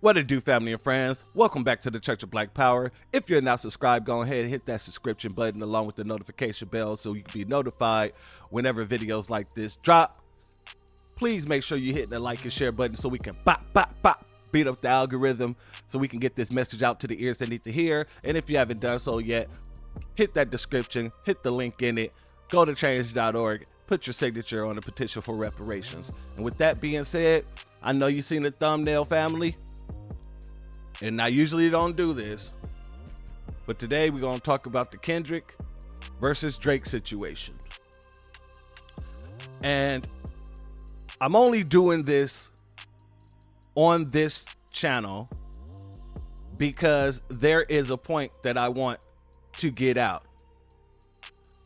What it do, family and friends? Welcome back to the Church of Black Power. If you're not subscribed, go ahead and hit that subscription button along with the notification bell so you can be notified whenever videos like this drop. Please make sure you hit the like and share button so we can beat up the algorithm so we can get this message out to the ears that need to hear. And if you haven't done so yet, hit that description, hit the link in it, go to change.org, put your signature on the petition for reparations. And with that being said, I know you've seen the thumbnail, family. And I usually don't do this, but today we're going to talk about the Kendrick versus Drake situation. And I'm only doing this on this channel because there is a point that I want to get out.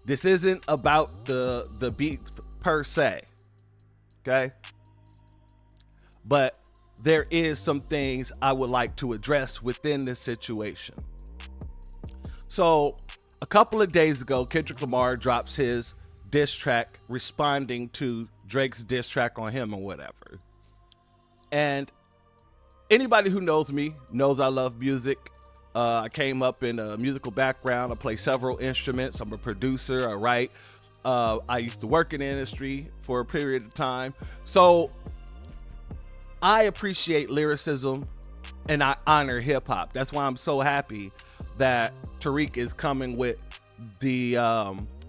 This isn't about the beat per se, okay? But there is some things I would like to address within this situation. So a couple of days ago, Kendrick Lamar drops his diss track responding to Drake's diss track on him or whatever. And anybody who knows me knows I love music. I came up in a musical background. I play several instruments. I'm a producer. I write. I used to work in the industry for a period of time. So I appreciate lyricism and I honor hip hop. That's why I'm so happy that Tariq is coming with the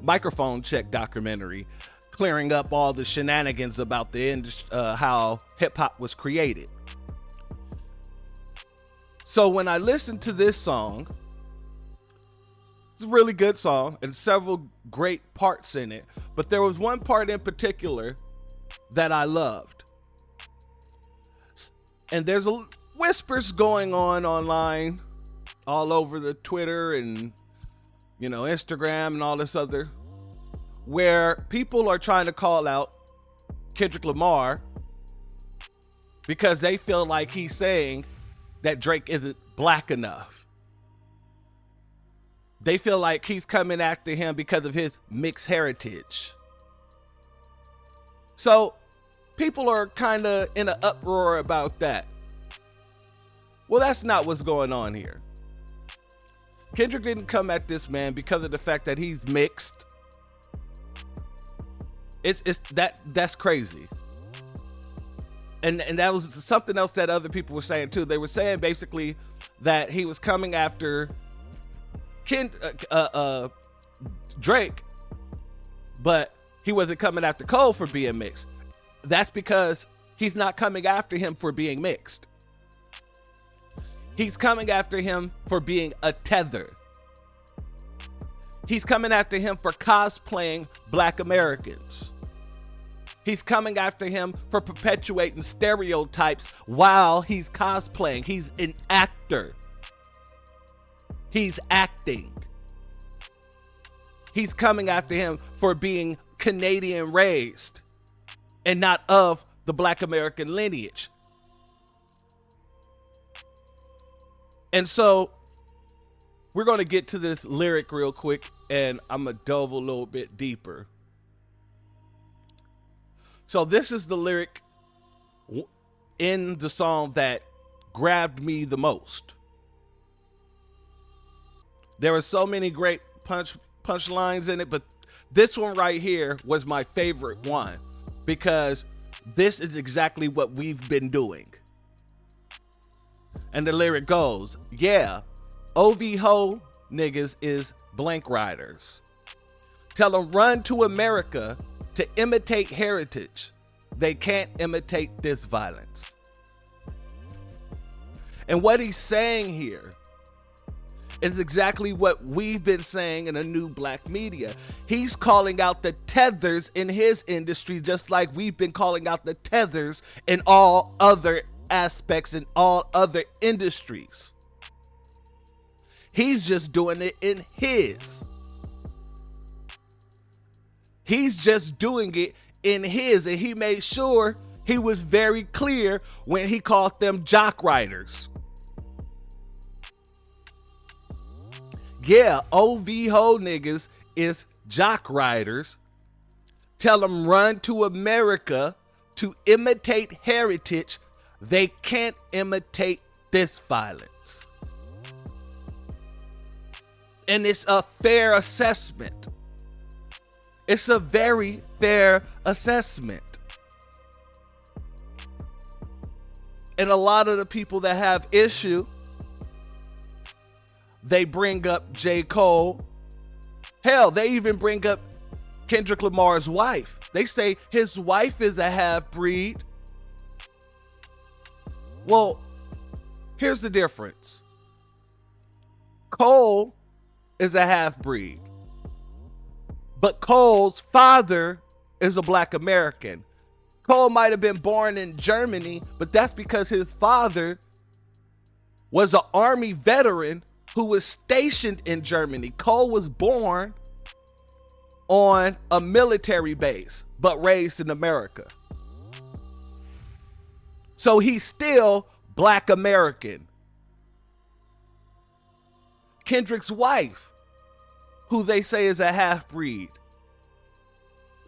microphone check documentary, clearing up all the shenanigans about the industry, how hip hop was created. So when I listened to this song, it's a really good song and several great parts in it, but there was one part in particular that I loved. And there's whispers going on online, all over the Twitter and, Instagram and all this other, where people are trying to call out Kendrick Lamar because they feel like he's saying that Drake isn't black enough. They feel like he's coming after him because of his mixed heritage. So people are kind of in an uproar about that. Well, that's not what's going on here. Kendrick didn't come at this man because of the fact that he's mixed. That's crazy. And that was something else that other people were saying too. They were saying basically that he was coming after Drake, but he wasn't coming after Cole for being mixed. That's because he's not coming after him for being mixed. He's coming after him for being a Tether. He's coming after him for cosplaying Black Americans. He's coming after him for perpetuating stereotypes while he's cosplaying. He's an actor. He's acting. He's coming after him for being Canadian raised and not of the Black American lineage. And so we're going to get to this lyric real quick and I'm going to delve a little bit deeper. So this is the lyric in the song that grabbed me the most. There are so many great punchlines in it, but this one right here was my favorite one because this is exactly what we've been doing. And the lyric goes, yeah, OV ho niggas is blank riders. Tell them run to America to imitate heritage. They can't imitate this violence. And what he's saying here is exactly what we've been saying in the new black media. He's calling out the tethers in his industry just like we've been calling out the tethers in all other aspects in all other industries. He's just doing it in his. He's just doing it in his, and he made sure he was very clear when he called them jock riders. Yeah, OV ho niggas is jock riders. Tell them run to America to imitate heritage. They can't imitate this violence. And it's a fair assessment. It's a very fair assessment. And a lot of the people that have issue, they bring up J. Cole. Hell, they even bring up Kendrick Lamar's wife. They say his wife is a half-breed. Well, here's the difference. Cole is a half-breed, but Cole's father is a Black American. Cole might have been born in Germany, but that's because his father was an army veteran who was stationed in Germany. Cole was born on a military base, but raised in America. So he's still Black American. Kendrick's wife, who they say is a half-breed.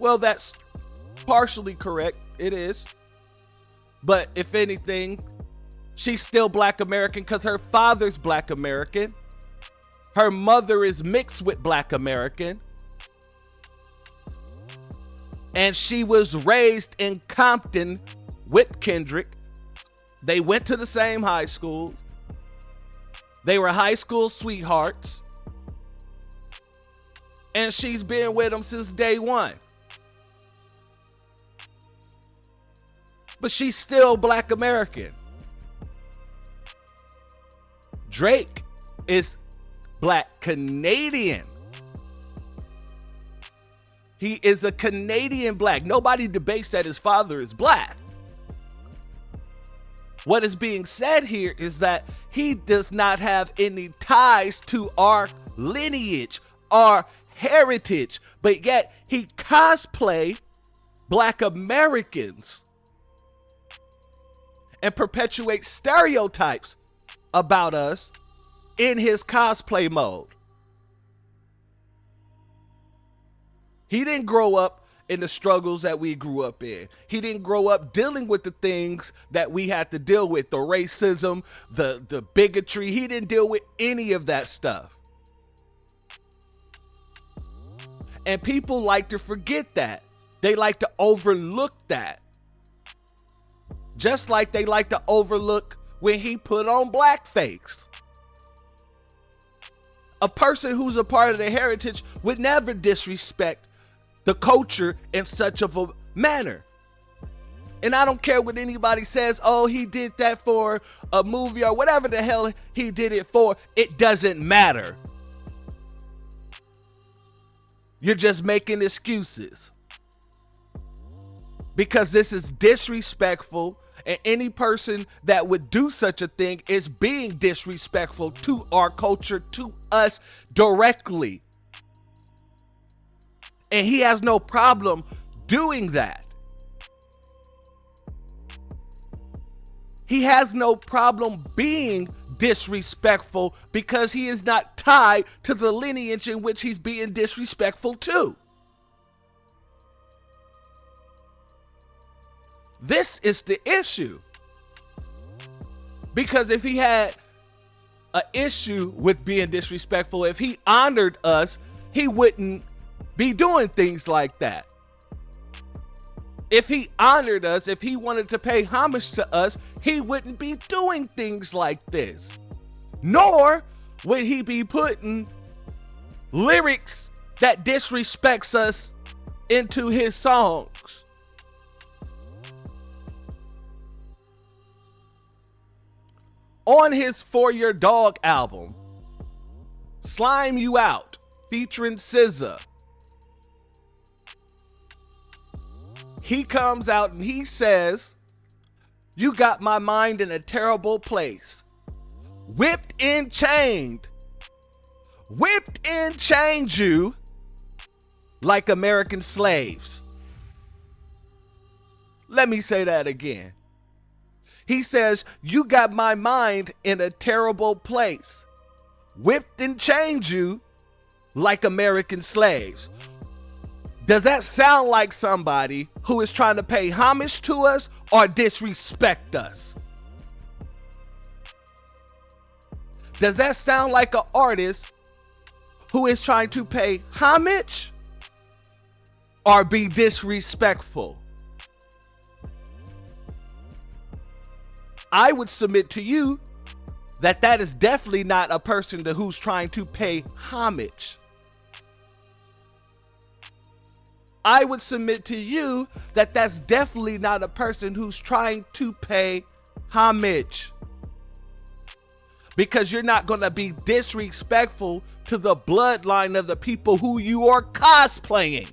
Well, that's partially correct. It is. But if anything, she's still Black American because her father's Black American. Her mother is mixed with Black American. And she was raised in Compton with Kendrick. They went to the same high schools. They were high school sweethearts. And she's been with him since day one. But she's still Black American. Drake is Black Canadian. He is a Canadian Black. Nobody debates that his father is Black. What is being said here is that he does not have any ties to our lineage, our heritage, but yet he cosplay Black Americans and perpetuates stereotypes about us in his cosplay mode. He didn't grow up in the struggles that we grew up in. He didn't grow up dealing with the things that we had to deal with, the racism, the bigotry. He didn't deal with any of that stuff. And people like to forget that. They like to overlook that. Just like they like to overlook when he put on blackface. A person who's a part of the heritage would never disrespect the culture in such of a manner. And I don't care what anybody says, oh, he did that for a movie or whatever the hell he did it for. It doesn't matter. You're just making excuses. Because this is disrespectful, and any person that would do such a thing is being disrespectful to our culture, to us directly. And he has no problem doing that. He has no problem being disrespectful because he is not tied to the lineage in which he's being disrespectful to. This is the issue. Because if he had an issue with being disrespectful, if he honored us, he wouldn't be doing things like that. If he honored us, if he wanted to pay homage to us, he wouldn't be doing things like this. Nor would he be putting lyrics that disrespects us into his songs. On his For Your Dog album, Slime You Out, featuring SZA, he comes out and he says, "You got my mind in a terrible place. Whipped and chained you like American slaves." Let me say that again. He says, "You got my mind in a terrible place. Whipped and chained you like American slaves." Does that sound like somebody who is trying to pay homage to us or disrespect us? Does that sound like an artist who is trying to pay homage or be disrespectful? I would submit to you that that is definitely not a person who's trying to pay homage. I would submit to you that that's definitely not a person who's trying to pay homage. Because you're not going to be disrespectful to the bloodline of the people who you are cosplaying.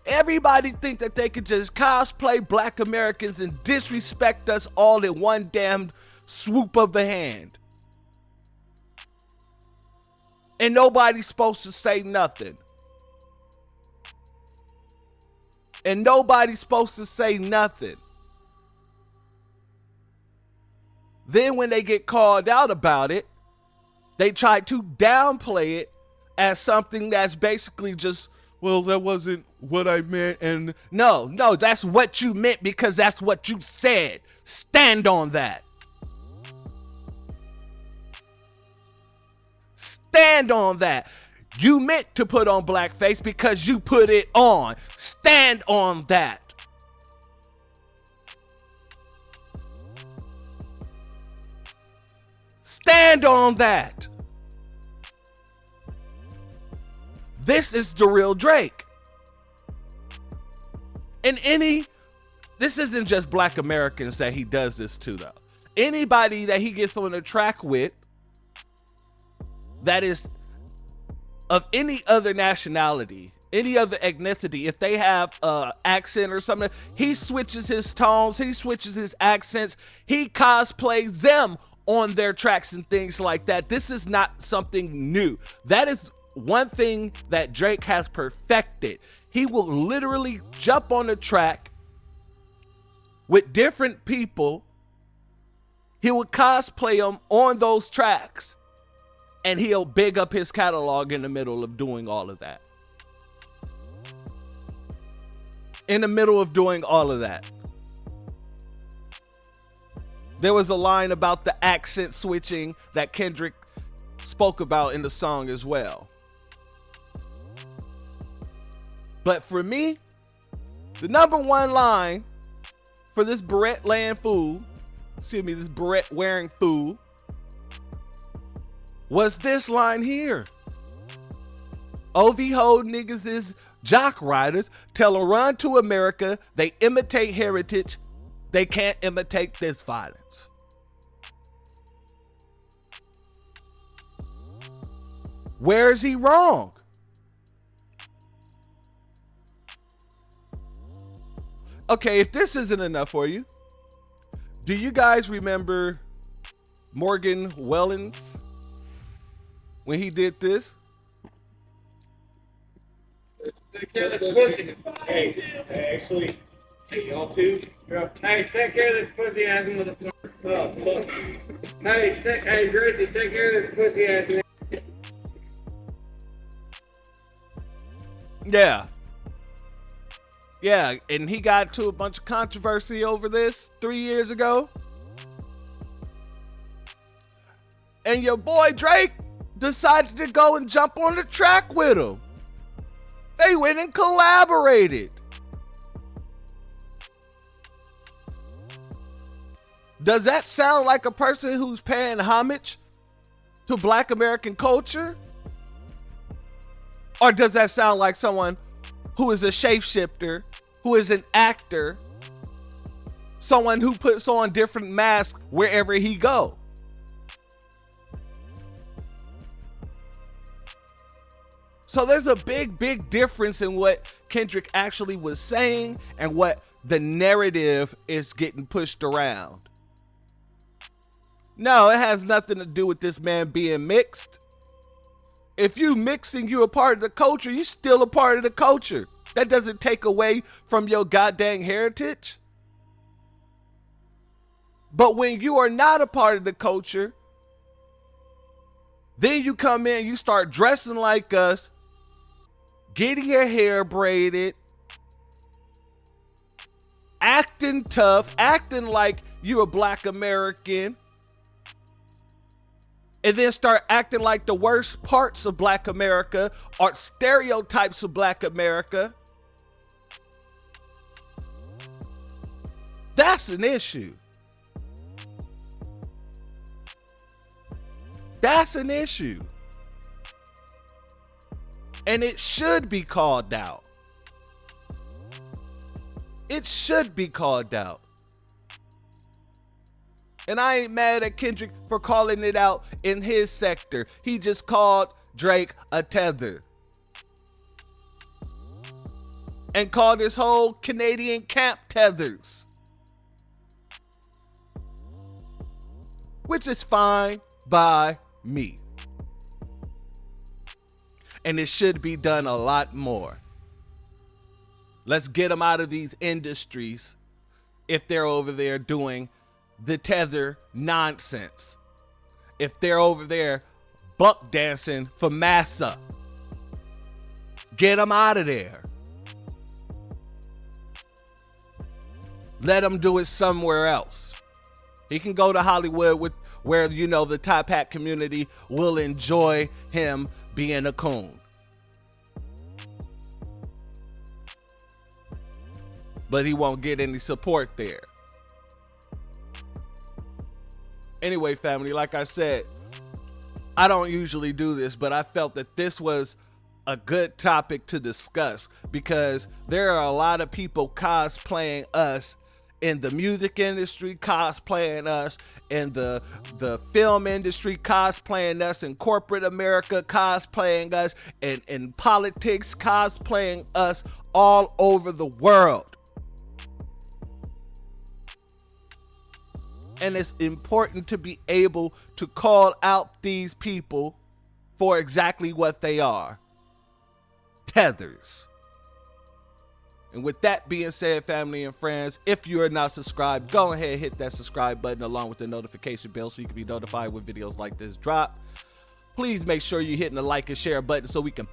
Everybody think that they could just cosplay Black Americans and disrespect us all in one damn swoop of the hand. And nobody's supposed to say nothing. And nobody's supposed to say nothing. Then when they get called out about it, they try to downplay it as something that's basically just, well, that wasn't what I meant. And no, that's what you meant because that's what you said. Stand on that. Stand on that. You meant to put on blackface because you put it on. Stand on that. Stand on that. This is the real Drake. And this isn't just Black Americans that he does this to, though. Anybody that he gets on a track with that is of any other nationality, any other ethnicity, if they have an accent or something, he switches his tones, he switches his accents, he cosplays them on their tracks and things like that. This is not something new. That is one thing that Drake has perfected. He will literally jump on the track with different people. He will cosplay them on those tracks. And he'll big up his catalog in the middle of doing all of that. In the middle of doing all of that. There was a line about the accent switching that Kendrick spoke about in the song as well. But for me, the number one line for this beret wearing fool was this line here. OV hold niggas is jock riders, tell them run to America, they imitate heritage, they can't imitate this violence. Where is he wrong? Okay, if this isn't enough for you, do you guys remember Morgan Wellens when he did this? Hey, actually, hey, y'all too. Hey, take care of this pussy ass motherfucker. Oh, fuck. Hey, Gracie, take care of this pussy ass man. Yeah, and he got into a bunch of controversy over this 3 years ago. And your boy Drake decided to go and jump on the track with him. They went and collaborated. Does that sound like a person who's paying homage to Black American culture? Or does that sound like someone who is a shapeshifter, who is an actor, someone who puts on different masks wherever he goes? So there's a big difference in what Kendrick actually was saying and what the narrative is getting pushed around. No, it has nothing to do with this man being mixed. If you mixing, you a part of the culture, you still a part of the culture. That doesn't take away from your goddamn heritage. But when you are not a part of the culture, then you come in, you start dressing like us, getting your hair braided, acting tough, acting like you a black American, and then start acting like the worst parts of black America are stereotypes of black America, that's an issue. That's an issue. And it should be called out. It should be called out. And I ain't mad at Kendrick for calling it out in his sector. He just called Drake a tether. And called his whole Canadian camp tethers. Which is fine by me. And it should be done a lot more. Let's get them out of these industries if they're over there doing the tether nonsense. If they're over there buck dancing for massa, get them out of there. Let him do it somewhere else. He can go to Hollywood where, you know, the top hat community will enjoy him being a coon. But he won't get any support there. Anyway, family, like I said, I don't usually do this, but I felt that this was a good topic to discuss because there are a lot of people cosplaying us in the music industry, cosplaying us in the film industry, cosplaying us in corporate America, cosplaying us in politics, cosplaying us all over the world. And it's important to be able to call out these people for exactly what they are. Tethers. And with that being said, family and friends, if you are not subscribed, go ahead and hit that subscribe button along with the notification bell so you can be notified when videos like this drop. Please make sure you're hitting the like and share button so we can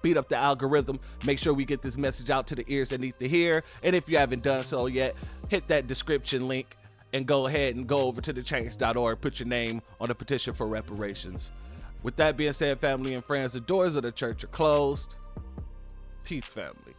beat up the algorithm. Make sure we get this message out to the ears that need to hear. And if you haven't done so yet, hit that description link and go ahead and go over to thechange.org, put your name on the petition for reparations. With that being said, family and friends, the doors of the church are closed. Peace, family.